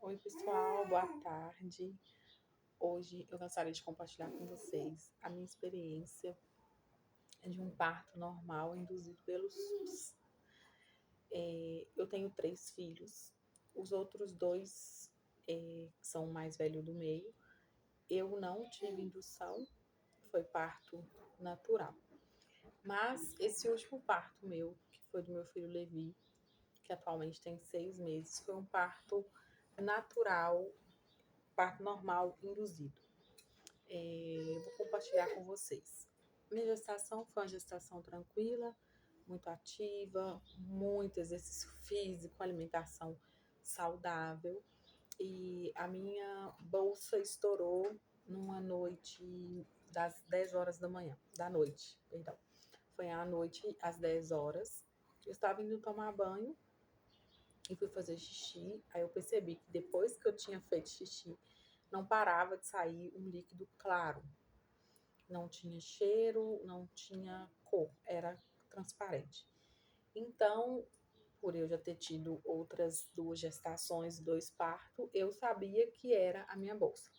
Oi, pessoal, boa tarde. Hoje eu gostaria de compartilhar com vocês a minha experiência de um parto normal induzido pelo SUS. Eu tenho 3 filhos, os outros dois, que são o mais velho do meio, eu não tive indução, foi parto natural. Mas esse último parto meu, que foi do meu filho Levi, que atualmente tem 6 meses, foi um parto natural, parto normal induzido. Eu vou compartilhar com vocês. Minha gestação foi uma gestação tranquila, muito ativa, muito exercício físico, alimentação saudável. E a minha bolsa estourou numa noite das 10 horas da noite, perdão. Foi à noite, às 10 horas. Eu estava indo tomar banho e fui fazer xixi. Aí eu percebi que depois que eu tinha feito xixi, não parava de sair um líquido claro. Não tinha cheiro, não tinha cor, era transparente. Então, por eu já ter tido outras 2 gestações, 2 partos, eu sabia que era a minha bolsa.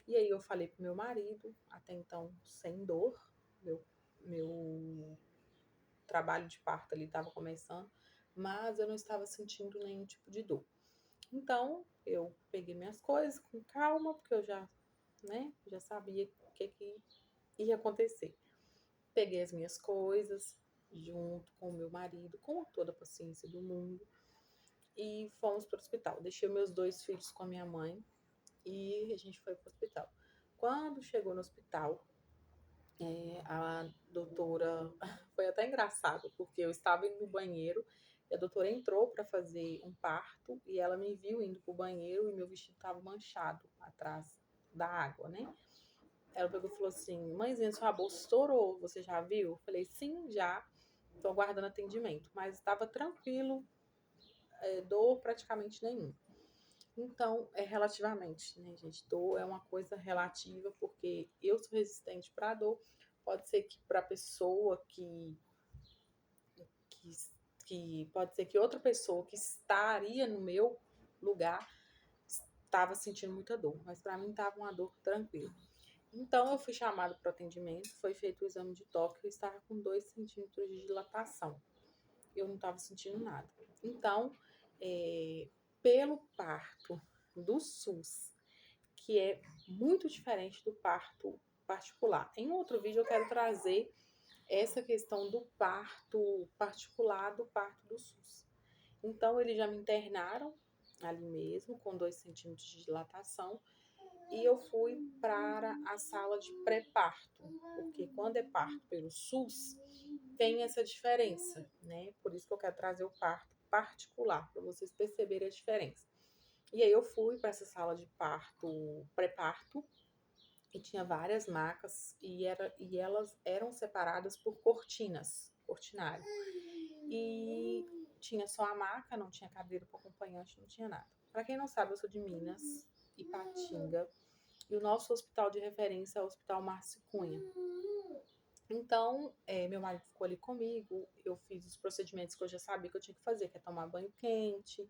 E aí eu falei pro meu marido, até então sem dor, meu trabalho de parto ali estava começando, mas eu não estava sentindo nenhum tipo de dor. Então, eu peguei minhas coisas com calma, porque eu já sabia o que ia acontecer. Peguei as minhas coisas junto com o meu marido, com toda a paciência do mundo, e fomos para o hospital. Deixei meus 2 filhos com a minha mãe e a gente foi para o hospital. Quando chegou no hospital, a doutora foi até engraçado, porque eu estava indo no banheiro e a doutora entrou para fazer um parto e ela me viu indo para o banheiro e meu vestido estava manchado atrás da água, né? Ela pegou e falou assim: mãezinha, sua bolsa estourou, você já viu? Eu falei: sim, já. Tô aguardando atendimento. Mas estava tranquilo, dor praticamente nenhuma. Então, é relativamente, né, gente? Dor é uma coisa relativa, porque eu sou resistente para dor. Pode ser que para pessoa que, pode ser que outra pessoa que estaria no meu lugar estava sentindo muita dor, mas para mim estava uma dor tranquila. Então, eu fui chamada para o atendimento, foi feito o exame de toque, eu estava com 2 centímetros de dilatação. Eu não estava sentindo nada. Então, pelo parto do SUS, que é muito diferente do parto particular. Em outro vídeo, eu quero trazer essa questão do parto particular, do parto do SUS. Então, eles já me internaram ali mesmo, com 2 centímetros de dilatação, e eu fui para a sala de pré-parto, porque quando é parto pelo SUS, tem essa diferença, né? Por isso que eu quero trazer o parto particular, para vocês perceberem a diferença. E aí eu fui para essa sala de parto, pré-parto, e tinha várias macas, e elas eram separadas por cortinário. E tinha só a maca, não tinha cadeira para acompanhante, não tinha nada. Para quem não sabe, eu sou de Minas, Ipatinga, e o nosso hospital de referência é o Hospital Márcio Cunha. Então, meu marido ficou ali comigo, eu fiz os procedimentos que eu já sabia que eu tinha que fazer, que é tomar banho quente,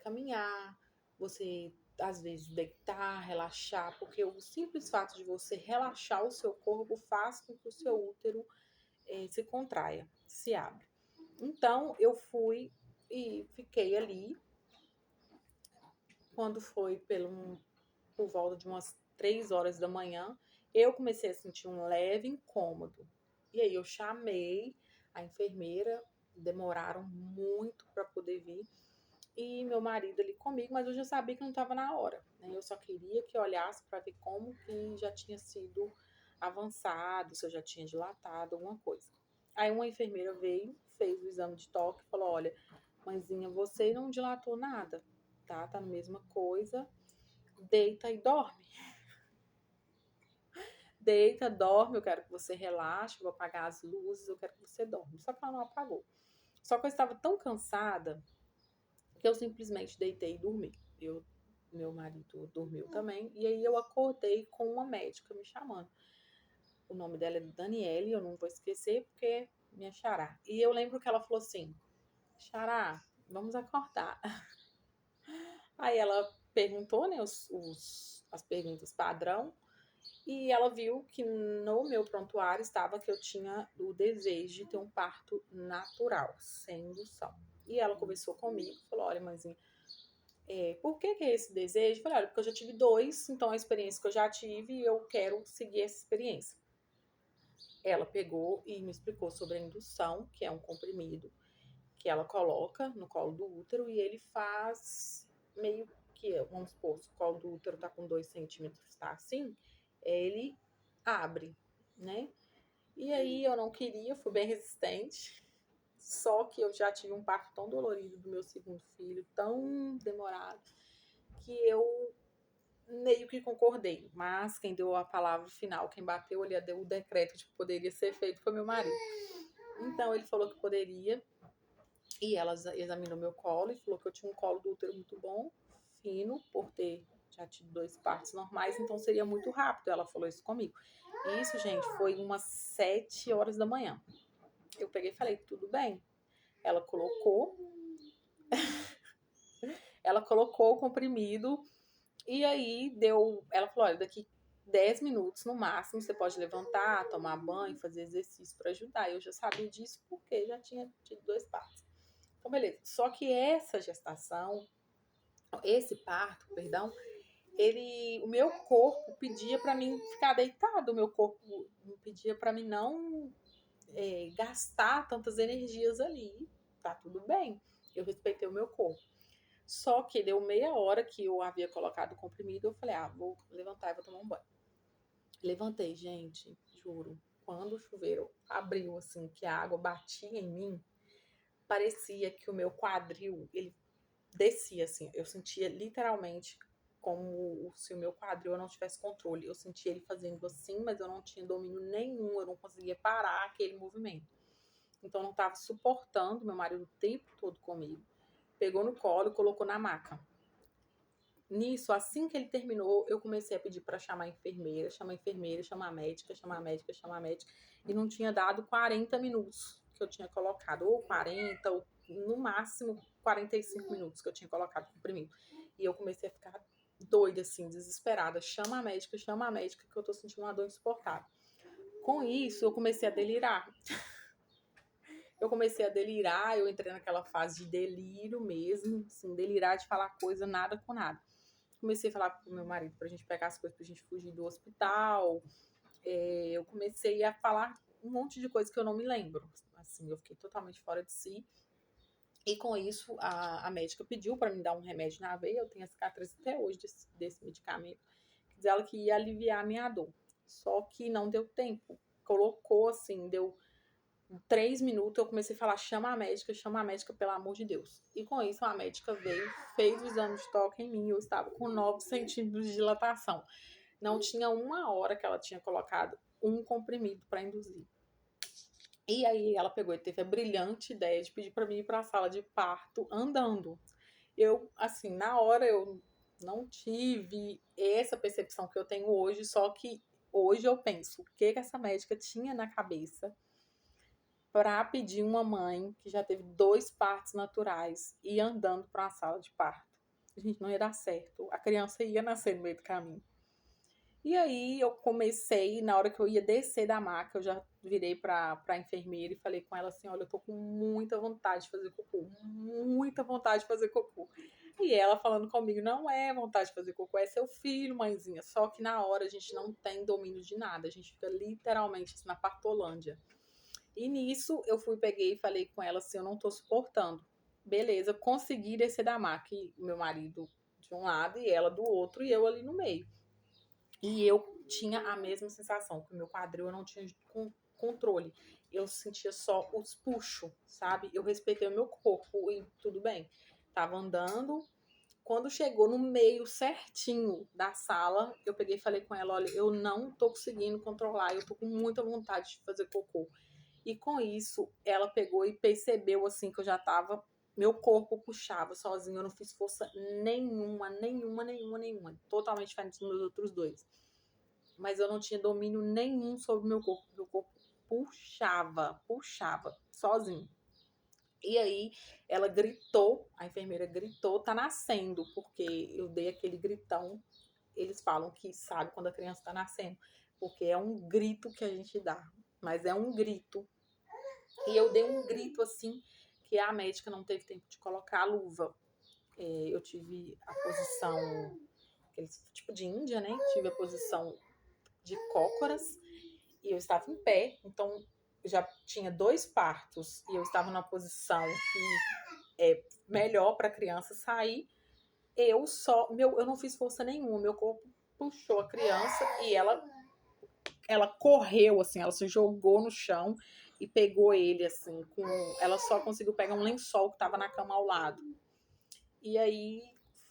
caminhar, você, às vezes, deitar, relaxar, porque o simples fato de você relaxar o seu corpo faz com que o seu útero se contraia, se abra. Então, eu fui e fiquei ali, quando foi por volta de umas 3 horas da manhã, eu comecei a sentir um leve incômodo. E aí eu chamei a enfermeira, demoraram muito para poder vir, e meu marido ali comigo, mas eu já sabia que não estava na hora, né? Eu só queria que olhasse para ver como que já tinha sido avançado, se eu já tinha dilatado, alguma coisa. Aí uma enfermeira veio, fez o exame de toque e falou: olha, mãezinha, você não dilatou nada, tá? Tá na mesma coisa, deita e dorme. Deita, dorme, eu quero que você relaxe, eu vou apagar as luzes, eu quero que você dorme. Só que ela não apagou. Só que eu estava tão cansada que eu simplesmente deitei e dormi. Meu marido dormiu também, e aí eu acordei com uma médica me chamando. O nome dela é Daniele, eu não vou esquecer, porque é minha xará. E eu lembro que ela falou assim: xará, vamos acordar. Aí ela perguntou, né, as perguntas padrão, e ela viu que no meu prontuário estava que eu tinha o desejo de ter um parto natural, sem indução. E ela conversou comigo, falou, olha, mãezinha, por que é esse desejo? Eu falei, olha, porque eu já tive 2, então a experiência que eu já tive, eu quero seguir essa experiência. Ela pegou e me explicou sobre a indução, que é um comprimido que ela coloca no colo do útero e ele faz meio que, vamos supor, se o colo do útero tá com 2 centímetros, tá assim, ele abre, né? E aí eu não queria, fui bem resistente, só que eu já tive um parto tão dolorido do meu segundo filho, tão demorado, que eu meio que concordei, mas quem deu a palavra final, quem bateu ali, deu o decreto de que poderia ser feito foi meu marido. Então ele falou que poderia, e ela examinou meu colo e falou que eu tinha um colo do útero muito bom, fino, por ter já tido 2 partos normais, então seria muito rápido. Ela falou isso comigo. E isso, gente, foi umas 7 horas da manhã. Eu peguei e falei, tudo bem. Ela colocou, o comprimido e aí deu. Ela falou: olha, daqui 10 minutos no máximo você pode levantar, tomar banho, fazer exercício para ajudar. Eu já sabia disso porque já tinha tido 2 partos. Então, beleza. Só que essa gestação, esse parto, perdão, o meu corpo pedia para mim ficar deitado, o meu corpo pedia para mim não gastar tantas energias ali. Tá tudo bem. Eu respeitei o meu corpo. Só que deu meia hora que eu havia colocado o comprimido, eu falei, vou levantar e vou tomar um banho. Levantei, gente, juro. Quando o chuveiro abriu, assim, que a água batia em mim, parecia que o meu quadril, ele descia, assim. Eu sentia literalmente como se o meu quadril eu não tivesse controle. Eu sentia ele fazendo assim, mas eu não tinha domínio nenhum, eu não conseguia parar aquele movimento. Então, eu não estava suportando meu marido o tempo todo comigo. Pegou no colo e colocou na maca. Nisso, assim que ele terminou, eu comecei a pedir para chamar a enfermeira, chamar a médica, e não tinha dado 40 minutos que eu tinha colocado, ou 40, ou no máximo 45 minutos que eu tinha colocado o comprimido. E eu comecei a ficar doida, assim, desesperada. Chama a médica, que eu tô sentindo uma dor insuportável. Com isso, eu comecei a delirar. Eu entrei naquela fase de delírio mesmo, assim, delirar de falar coisa nada com nada. Comecei a falar pro meu marido pra gente pegar as coisas pra gente fugir do hospital. Eu comecei a falar um monte de coisa que eu não me lembro. Assim, eu fiquei totalmente fora de si. E com isso, a médica pediu para me dar um remédio na veia. Eu tenho a cicatriz até hoje desse medicamento. Diz ela que ia aliviar a minha dor. Só que não deu tempo. Colocou assim, deu 3 minutos, eu comecei a falar, chama a médica, pelo amor de Deus. E com isso, a médica veio, fez o exame de toque em mim, eu estava com 9 centímetros de dilatação. Não tinha uma hora que ela tinha colocado um comprimido para induzir. E aí ela pegou e teve a brilhante ideia de pedir para mim ir para a sala de parto andando. Eu, assim, na hora eu não tive essa percepção que eu tenho hoje, só que hoje eu penso, o que essa médica tinha na cabeça para pedir uma mãe que já teve 2 partos naturais e andando para uma sala de parto. Gente, não ia dar certo. A criança ia nascer no meio do caminho. E aí eu comecei, na hora que eu ia descer da maca, eu já virei para a enfermeira e falei com ela assim, olha, eu tô com muita vontade de fazer cocô, muita vontade de fazer cocô. E ela falando comigo, não é vontade de fazer cocô, é seu filho, mãezinha. Só que na hora a gente não tem domínio de nada, a gente fica literalmente assim, na partolândia. E nisso eu peguei e falei com ela assim, eu não tô suportando. Beleza, consegui descer da maca, e o meu marido de um lado e ela do outro, e eu ali no meio. E eu tinha a mesma sensação, que o meu quadril eu não tinha controle. Eu sentia só os puxos, sabe? Eu respeitei o meu corpo e tudo bem. Tava andando. Quando chegou no meio certinho da sala, eu peguei e falei com ela, olha, eu não tô conseguindo controlar, eu tô com muita vontade de fazer cocô. E com isso, ela pegou e percebeu assim que eu já tava, meu corpo puxava sozinho, eu não fiz força nenhuma, totalmente diferente dos meus outros 2. Mas eu não tinha domínio nenhum sobre o meu corpo puxava, sozinho. E aí ela gritou, a enfermeira gritou, tá nascendo, porque eu dei aquele gritão. Eles falam que sabe quando a criança tá nascendo, porque é um grito que a gente dá, mas é um grito. E eu dei um grito assim, que a médica não teve tempo de colocar a luva. Eu tive a posição, aquele tipo de Índia, né? Tive a posição de cócoras e eu estava em pé, então já tinha 2 partos e eu estava numa posição que é melhor para a criança sair. Eu não fiz força nenhuma, meu corpo puxou a criança e ela correu assim, ela se jogou no chão e pegou ele assim, ela só conseguiu pegar um lençol que estava na cama ao lado. E aí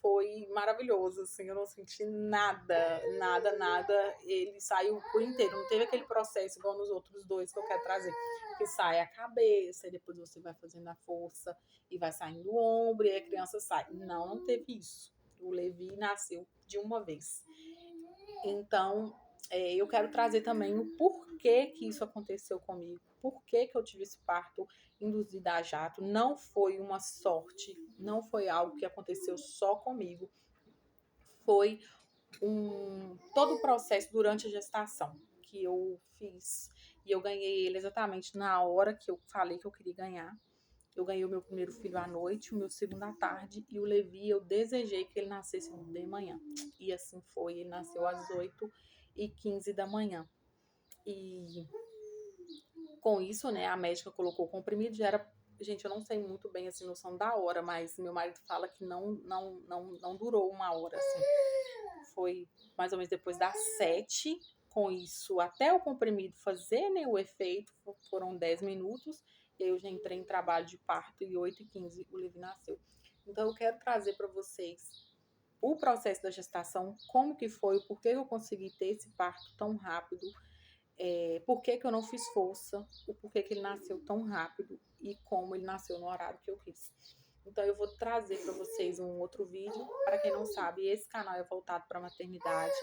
foi maravilhoso, assim, eu não senti nada, nada, nada. Ele saiu por inteiro, não teve aquele processo igual nos outros 2 que eu quero trazer, que sai a cabeça e depois você vai fazendo a força e vai saindo o ombro e a criança sai. Não, não teve isso. O Levi nasceu de uma vez. Então, eu quero trazer também o porquê que isso aconteceu comigo, por que eu tive esse parto induzido a jato. Não foi uma sorte, não foi algo que aconteceu só comigo, foi todo o processo durante a gestação que eu fiz. E eu ganhei ele exatamente na hora que eu falei que eu queria ganhar. Eu ganhei o meu primeiro filho à noite, o meu segundo à tarde, e o Levi eu desejei que ele nascesse de manhã. E assim foi, ele nasceu às 8h15 da manhã. E com isso, né, a médica colocou o comprimido, já era. Gente, eu não sei muito bem assim, noção da hora, mas meu marido fala que não durou 1 hora, assim. Foi mais ou menos depois das 7. Com isso, até o comprimido fazer, né, o efeito, foram 10 minutos. E aí eu já entrei em trabalho de parto e 8h15 o Levi nasceu. Então eu quero trazer para vocês o processo da gestação, como que foi, o porquê eu consegui ter esse parto tão rápido, por que eu não fiz força, o porquê que ele nasceu tão rápido e como ele nasceu no horário que eu quis. Então eu vou trazer para vocês um outro vídeo. Para quem não sabe, esse canal é voltado para maternidade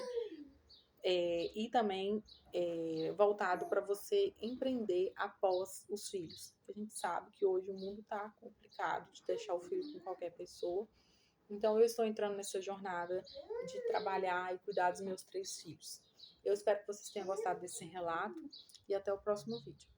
e também voltado para você empreender após os filhos. A gente sabe que hoje o mundo está complicado de deixar o filho com qualquer pessoa. Então eu estou entrando nessa jornada de trabalhar e cuidar dos meus 3 filhos. Eu espero que vocês tenham gostado desse relato e até o próximo vídeo.